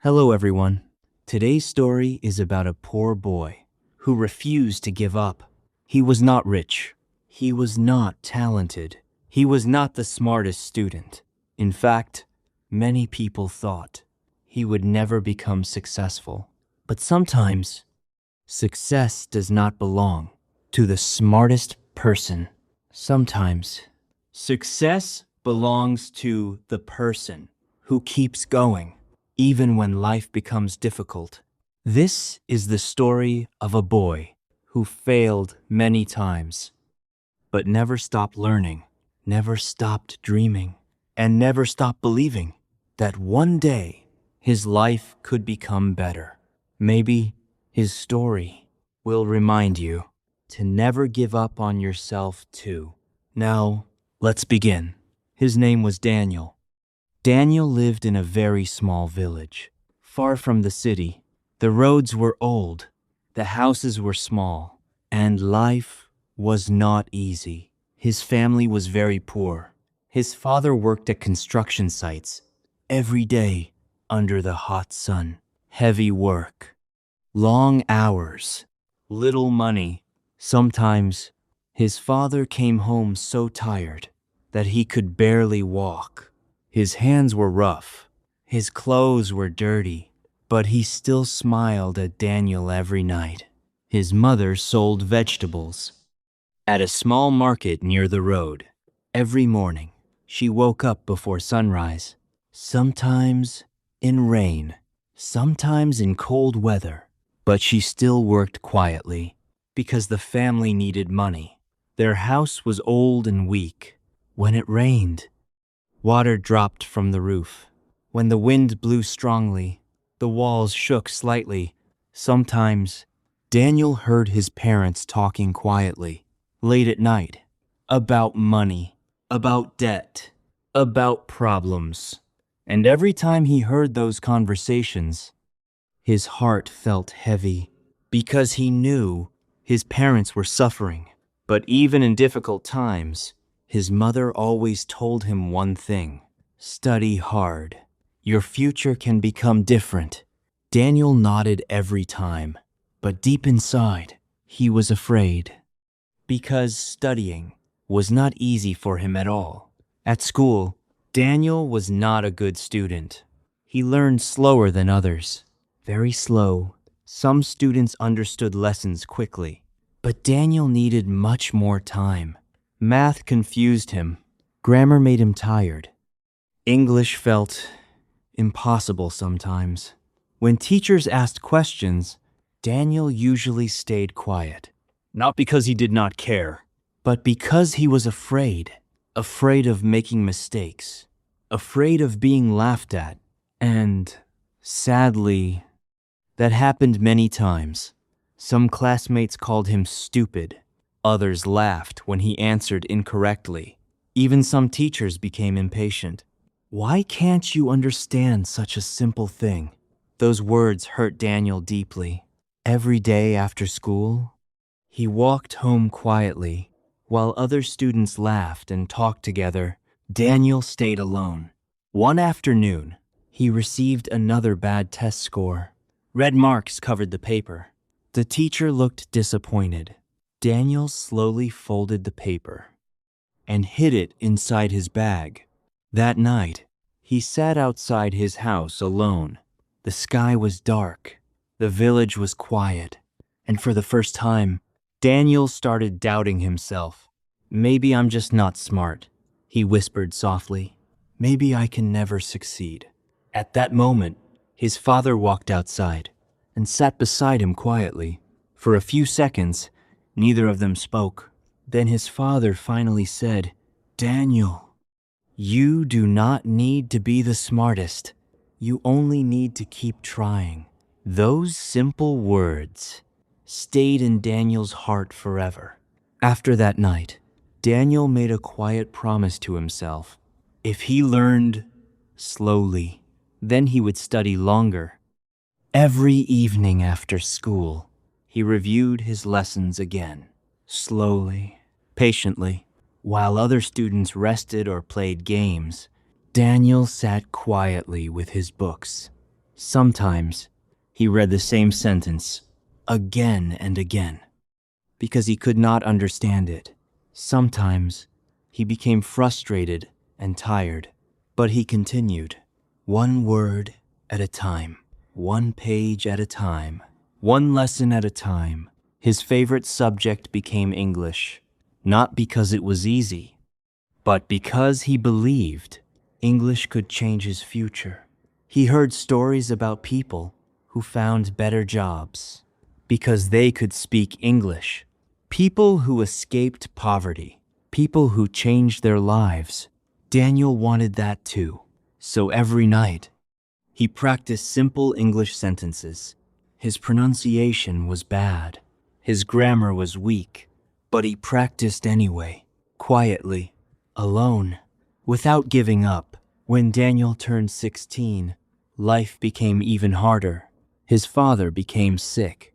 Hello, everyone. Today's story is about a poor boy who refused to give up. He was not rich. He was not talented. He was not the smartest student. In fact, many people thought he would never become successful. But sometimes, success does not belong to the smartest person. Sometimes, success belongs to the person who keeps going even when life becomes difficult. This is the story of a boy who failed many times, but never stopped learning, never stopped dreaming, and never stopped believing that one day his life could become better. Maybe his story will remind you to never give up on yourself too. Now, let's begin. His name was Daniel. Daniel lived in a very small village, far from the city. The roads were old, the houses were small, and life was not easy. His family was very poor. His father worked at construction sites every day under the hot sun. Heavy work, long hours, little money. Sometimes his father came home so tired that he could barely walk. His hands were rough, his clothes were dirty, but he still smiled at Daniel every night. His mother sold vegetables at a small market near the road. Every morning, she woke up before sunrise, sometimes in rain, sometimes in cold weather, but she still worked quietly because the family needed money. Their house was old and weak. When it rained, water dropped from the roof. When the wind blew strongly, the walls shook slightly. Sometimes, Daniel heard his parents talking quietly, late at night, about money, about debt, about problems. And every time he heard those conversations, his heart felt heavy because he knew his parents were suffering. But even in difficult times, his mother always told him one thing: study hard. Your future can become different. Daniel nodded every time, but deep inside, he was afraid because studying was not easy for him at all. At school, Daniel was not a good student. He learned slower than others, very slow. Some students understood lessons quickly, but Daniel needed much more time. Math confused him. Grammar made him tired. English felt impossible sometimes. When teachers asked questions, Daniel usually stayed quiet. Not because he did not care, but because he was afraid. Afraid of making mistakes. Afraid of being laughed at. And, sadly, that happened many times. Some classmates called him stupid. Others laughed when he answered incorrectly. Even some teachers became impatient. Why can't you understand such a simple thing? Those words hurt Daniel deeply. Every day after school, he walked home quietly. While other students laughed and talked together, Daniel stayed alone. One afternoon, he received another bad test score. Red marks covered the paper. The teacher looked disappointed. Daniel slowly folded the paper and hid it inside his bag. That night, he sat outside his house alone. The sky was dark, the village was quiet, and for the first time, Daniel started doubting himself. Maybe I'm just not smart, he whispered softly. Maybe I can never succeed. At that moment, his father walked outside and sat beside him quietly. For a few seconds, neither of them spoke. Then his father finally said, "Daniel, you do not need to be the smartest. You only need to keep trying." Those simple words stayed in Daniel's heart forever. After that night, Daniel made a quiet promise to himself. If he learned slowly, then he would study longer. Every evening after school, he reviewed his lessons again, slowly, patiently. While other students rested or played games, Daniel sat quietly with his books. Sometimes he read the same sentence again and again because he could not understand it. Sometimes he became frustrated and tired, but he continued, one word at a time, one page at a time, one lesson at a time. His favorite subject became English, not because it was easy, but because he believed English could change his future. He heard stories about people who found better jobs because they could speak English. People who escaped poverty, people who changed their lives. Daniel wanted that too. So every night, he practiced simple English sentences. His pronunciation was bad. His grammar was weak, but he practiced anyway, quietly, alone, without giving up. When Daniel turned 16, life became even harder. His father became sick.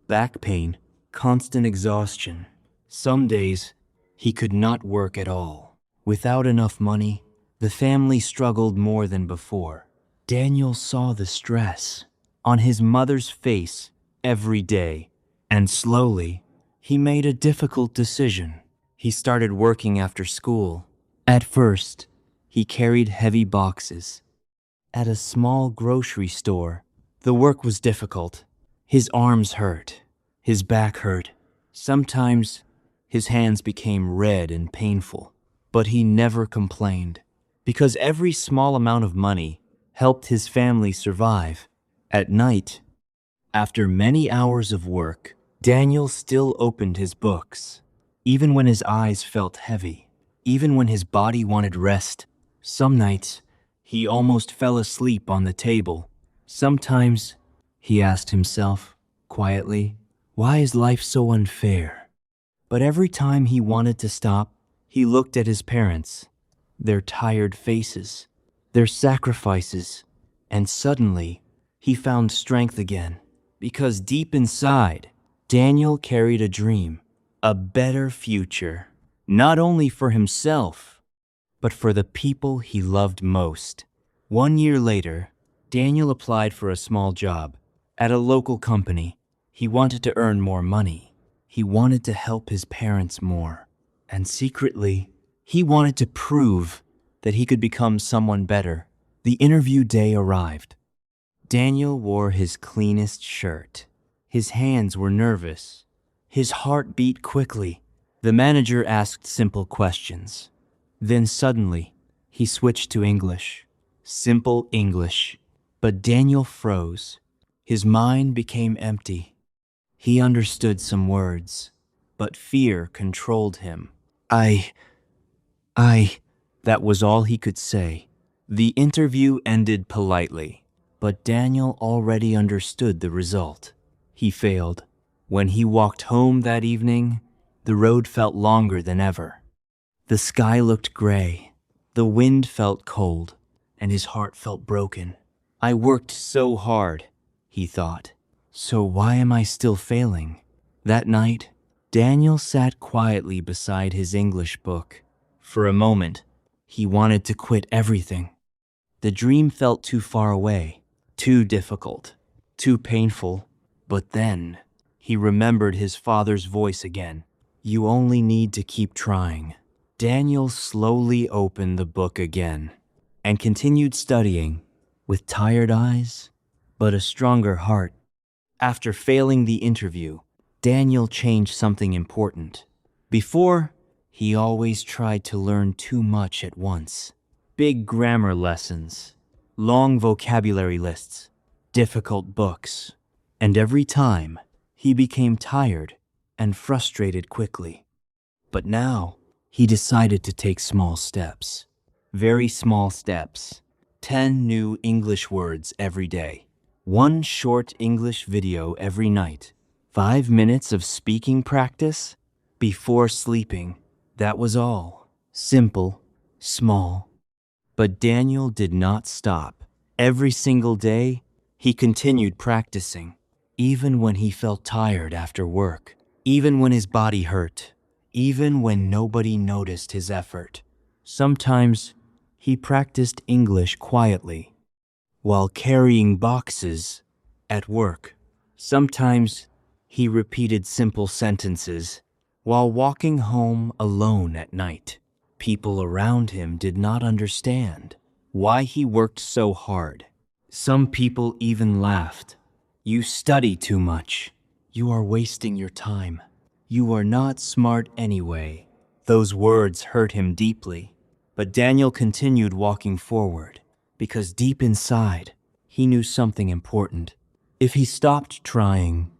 Back pain, constant exhaustion. Some days, he could not work at all. Without enough money, the family struggled more than before. Daniel saw the stress on his mother's face every day, and slowly, he made a difficult decision. He started working after school. At first, he carried heavy boxes. At a small grocery store, the work was difficult. His arms hurt. His back hurt. Sometimes, his hands became red and painful. But he never complained, because every small amount of money helped his family survive. At night, after many hours of work, Daniel still opened his books, even when his eyes felt heavy, even when his body wanted rest. Some nights, he almost fell asleep on the table. Sometimes, he asked himself, quietly, why is life so unfair? But every time he wanted to stop, he looked at his parents, their tired faces, their sacrifices, and suddenly, he found strength again. Because deep inside, Daniel carried a dream, a better future, not only for himself, but for the people he loved most. 1 year later, Daniel applied for a small job at a local company. He wanted to earn more money. He wanted to help his parents more. And secretly, he wanted to prove that he could become someone better. The interview day arrived. Daniel wore his cleanest shirt. His hands were nervous. His heart beat quickly. The manager asked simple questions. Then suddenly, he switched to English. Simple English. But Daniel froze. His mind became empty. He understood some words, but fear controlled him. I, that was all he could say. The interview ended politely, but Daniel already understood the result. He failed. When he walked home that evening, the road felt longer than ever. The sky looked gray, the wind felt cold, and his heart felt broken. I worked so hard, he thought. So why am I still failing? That night, Daniel sat quietly beside his English book. For a moment, he wanted to quit everything. The dream felt too far away, too difficult, too painful. But then, he remembered his father's voice again. You only need to keep trying. Daniel slowly opened the book again and continued studying with tired eyes, but a stronger heart. After failing the interview, Daniel changed something important. Before, he always tried to learn too much at once. Big grammar lessons, long vocabulary lists, difficult books. And every time, he became tired and frustrated quickly. But now, he decided to take small steps. Very small steps. 10 new English words every day. 1 short English video every night. 5 minutes of speaking practice before sleeping. That was all. Simple, small. But Daniel did not stop. Every single day, he continued practicing, even when he felt tired after work, even when his body hurt, even when nobody noticed his effort. Sometimes, he practiced English quietly, while carrying boxes at work. Sometimes he repeated simple sentences while walking home alone at night. People around him did not understand why he worked so hard. Some people even laughed. "You study too much. You are wasting your time. You are not smart anyway." Those words hurt him deeply, but Daniel continued walking forward because deep inside, he knew something important. If he stopped trying,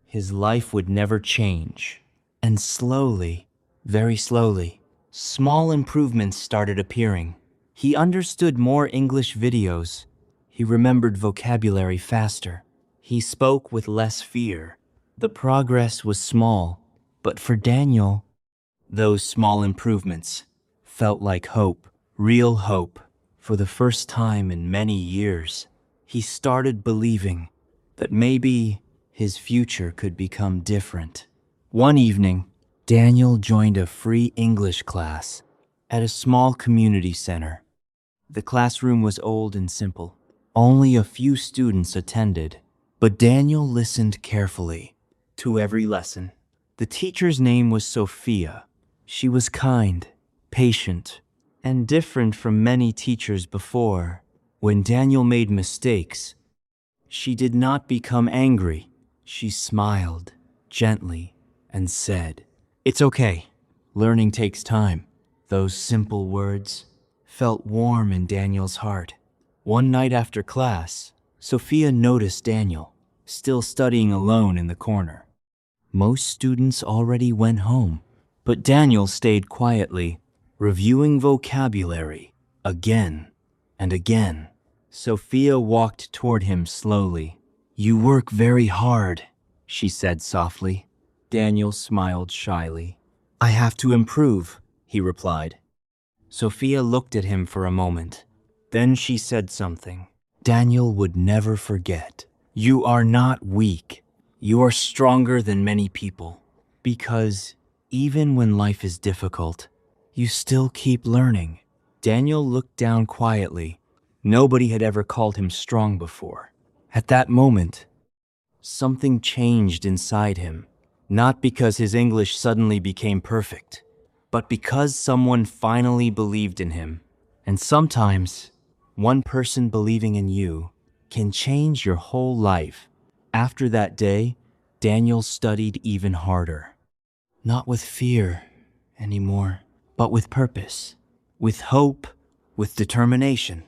his life would never change. And slowly, very slowly, small improvements started appearing. He understood more English videos. He remembered vocabulary faster. He spoke with less fear. The progress was small, but for Daniel, those small improvements felt like hope, real hope. For the first time in many years, he started believing that maybe his future could become different. One evening, Daniel joined a free English class at a small community center. The classroom was old and simple. Only a few students attended, but Daniel listened carefully to every lesson. The teacher's name was Sophia. She was kind, patient, and different from many teachers before. When Daniel made mistakes, she did not become angry. She smiled gently and said, "It's okay. Learning takes time." Those simple words felt warm in Daniel's heart. One night after class, Sophia noticed Daniel still studying alone in the corner. Most students already went home, but Daniel stayed quietly, reviewing vocabulary again and again. Sophia walked toward him slowly. "You work very hard," she said softly. Daniel smiled shyly. "I have to improve," he replied. Sophia looked at him for a moment. Then she said something Daniel would never forget. "You are not weak. You are stronger than many people. Because even when life is difficult, you still keep learning." Daniel looked down quietly. Nobody had ever called him strong before. At that moment, something changed inside him. Not because his English suddenly became perfect, but because someone finally believed in him. And sometimes, one person believing in you can change your whole life. After that day, Daniel studied even harder. Not with fear anymore, but with purpose, with hope, with determination.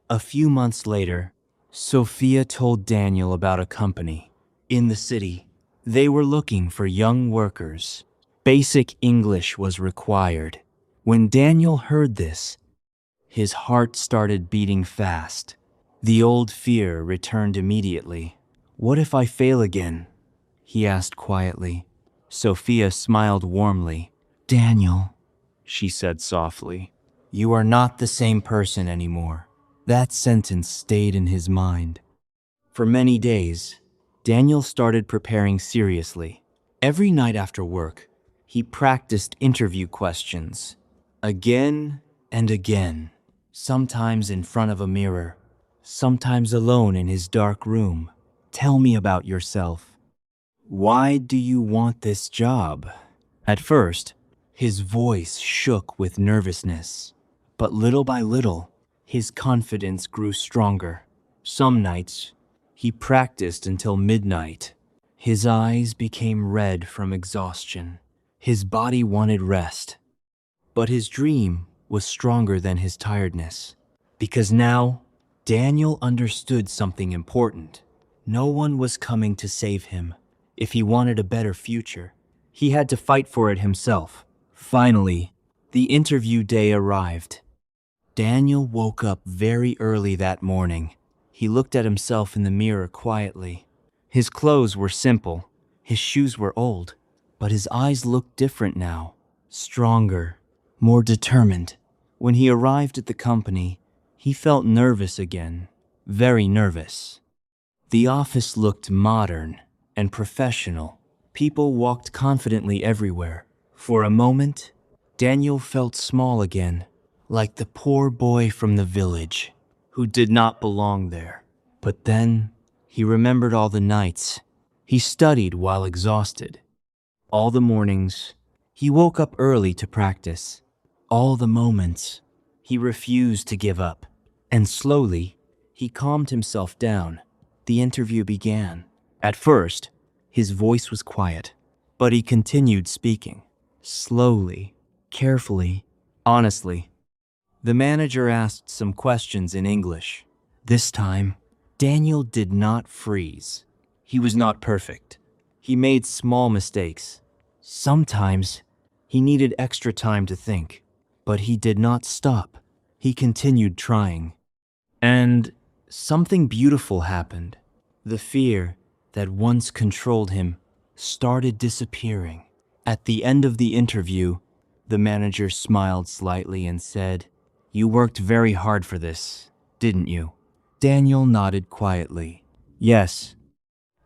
A few months later, Sophia told Daniel about a company in the city. They were looking for young workers. Basic English was required. When Daniel heard this, his heart started beating fast. The old fear returned immediately. "What if I fail again?" he asked quietly. Sophia smiled warmly. "Daniel," she said softly, "you are not the same person anymore." That sentence stayed in his mind. For many days, Daniel started preparing seriously. Every night after work, he practiced interview questions again and again, sometimes in front of a mirror, sometimes alone in his dark room. "Tell me about yourself. Why do you want this job?" At first, his voice shook with nervousness, but little by little, his confidence grew stronger. Some nights, he practiced until midnight. His eyes became red from exhaustion. His body wanted rest. But his dream was stronger than his tiredness. Because now, Daniel understood something important. No one was coming to save him. If he wanted a better future, he had to fight for it himself. Finally, the interview day arrived. Daniel woke up very early that morning. He looked at himself in the mirror quietly. His clothes were simple, his shoes were old, but his eyes looked different now, stronger, more determined. When he arrived at the company, he felt nervous again, very nervous. The office looked modern and professional. People walked confidently everywhere. For a moment, Daniel felt small again, like the poor boy from the village who did not belong there. But then he remembered all the nights he studied while exhausted. All the mornings he woke up early to practice. All the moments he refused to give up. And slowly he calmed himself down. The interview began. At first, his voice was quiet, but he continued speaking. Slowly, carefully, honestly. The manager asked some questions in English. This time, Daniel did not freeze. He was not perfect. He made small mistakes. Sometimes, he needed extra time to think. But he did not stop. He continued trying. And something beautiful happened. The fear that once controlled him started disappearing. At the end of the interview, the manager smiled slightly and said, "You worked very hard for this, didn't you?" Daniel nodded quietly. Yes,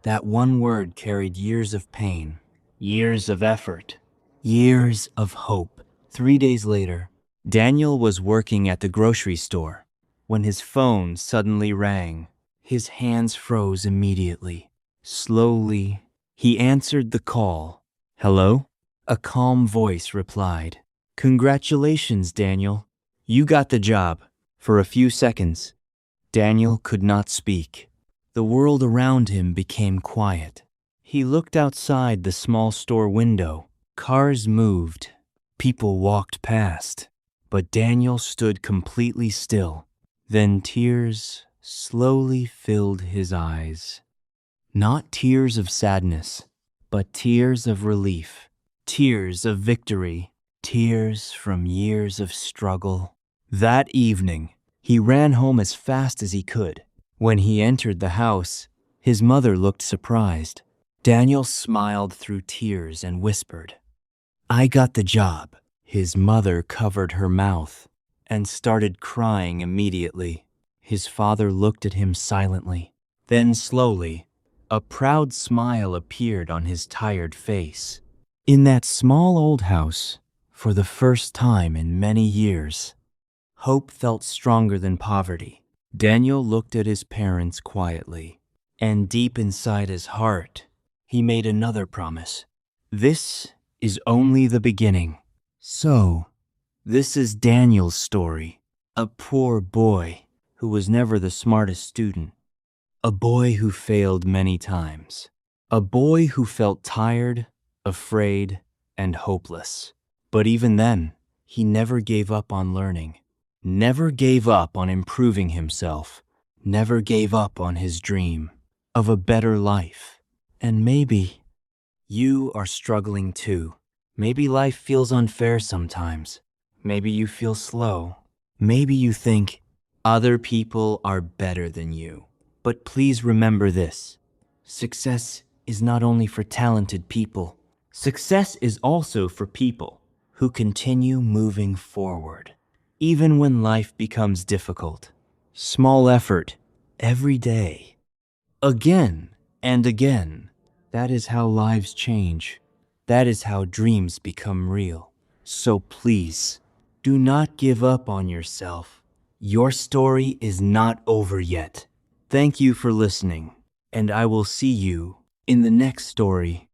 that one word carried years of pain, years of effort, years of hope. 3 days later, Daniel was working at the grocery store when his phone suddenly rang. His hands froze immediately. Slowly, he answered the call. "Hello?" A calm voice replied. "Congratulations, Daniel. You got the job." For a few seconds, Daniel could not speak. The world around him became quiet. He looked outside the small store window. Cars moved. People walked past. But Daniel stood completely still. Then tears slowly filled his eyes. Not tears of sadness, but tears of relief. Tears of victory. Tears from years of struggle. That evening, he ran home as fast as he could. When he entered the house, his mother looked surprised. Daniel smiled through tears and whispered, "I got the job." His mother covered her mouth and started crying immediately. His father looked at him silently. Then slowly, a proud smile appeared on his tired face. In that small old house, for the first time in many years, hope felt stronger than poverty. Daniel looked at his parents quietly, and deep inside his heart, he made another promise. This is only the beginning. So, this is Daniel's story. A poor boy who was never the smartest student. A boy who failed many times. A boy who felt tired, afraid, and hopeless. But even then, he never gave up on learning. Never gave up on improving himself. Never gave up on his dream of a better life. And maybe you are struggling too. Maybe life feels unfair sometimes. Maybe you feel slow. Maybe you think other people are better than you. But please remember this. Success is not only for talented people. Success is also for people who continue moving forward, even when life becomes difficult. Small effort every day, again and again. That is how lives change. That is how dreams become real. So please, do not give up on yourself. Your story is not over yet. Thank you for listening, and I will see you in the next story.